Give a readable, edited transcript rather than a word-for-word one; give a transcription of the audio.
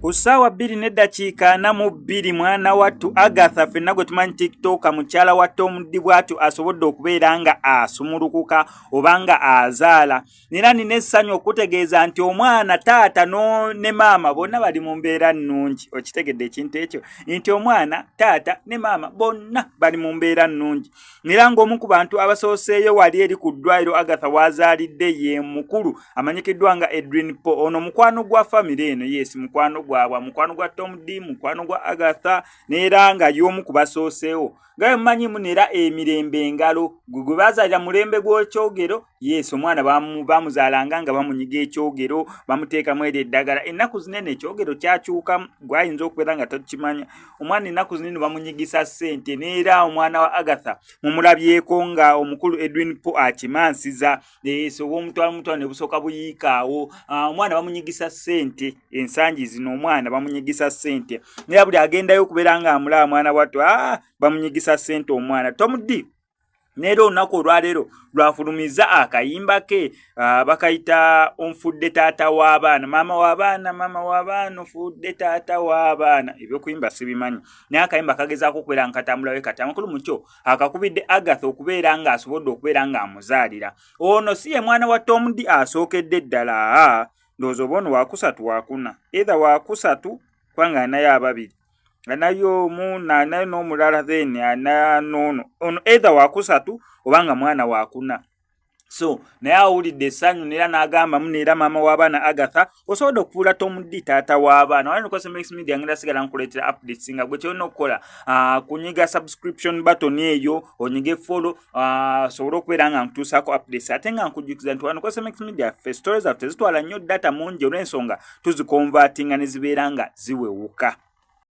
ku ssaawa 2:42 mwana wattu Agatha ffenna gwe tumanyi tiktoka mukyala wa Tom D bw'atyo asobodde okubeera nga asumulukuka oba nga azaala. Era nina essanyu okutegeeza nti omwana taata ne maama bonna bali mu mbeera nnungi. Okitegedde ekintu ekyo nti omwana taata ne maama bonna bali mu mbeera nnungi. Era ng'omu ku bantu abasooseeyo wali eri ku ddwaliro Agatha w'azaalidde ye mukulu amanyikiddwa nga Edwin Po. Ono mukwano gwa famire eno, yes, mukwano gwa Tom D, mukwano gwa Agatha, neera nga y'omu ku basooseewo. Nga mumanyi munera emirembe engalo gwe bazaalira mulembe gw'ekyogero, yes, omwana bamuzaalanga nga bamunyiga ekyogero, bamuteekamu eri eddagala. Ennaku zinene ekyogero kyakyuka, gwayinza okubeera nga tokimanya. Omwana ennaku zinene bamunyigisa ssente, neera omwana wa Agatha mumulabyeko nga omukulu Edwin Po akimansiza, yes, obw'omutwalo ne busooka buyiikaawo. Omwana bamunyigisa ssente, ensangi zino omwana bamunyigisa ssente. Neera buli agendayo okubeera nga amulaba mwana wattu, bamunyigisa ssente omwana. Tom D neera olunaku olwaleero lwafulumiza akayimba ke bakayita onfudde taata w'abaana, maama w'abaana onfudde taata w'abaana. Ebyokuyimba sibimanyi naye akayimba kagezaako okubeera nga katambulawe kati. Amakulu mu kyo akakubidde Agatha okubeera nga asobodde okubeera nga amuzaalira. Ono si ye mwana wa Tom D asookedde ddala, ndowooza oba ono wakusatu wakuna, either wakusatu kubanga anayo ababiri, anayo omu anayo n'omulala then ananono, ono either wakusatu obanga mwana wakuna. So naye awulidde essanyu neera n'agamba muneera maama w'abaana Agatha osobola okufuula Tom D taata w'abaana. Wali nuko Max Media ngenda sigala nkuleetera updates nga gwe kyolina okukola kunyiga subscription button eyo, onyige follow, sobole okubeera nga nkutuusaako updates. Ate nga nkujjukiza nti wano ko Max Media stories zaffe zitwala nnyo data mungi olw'ensonga tuzikonvatinga ne zibeera nga ziwewuka.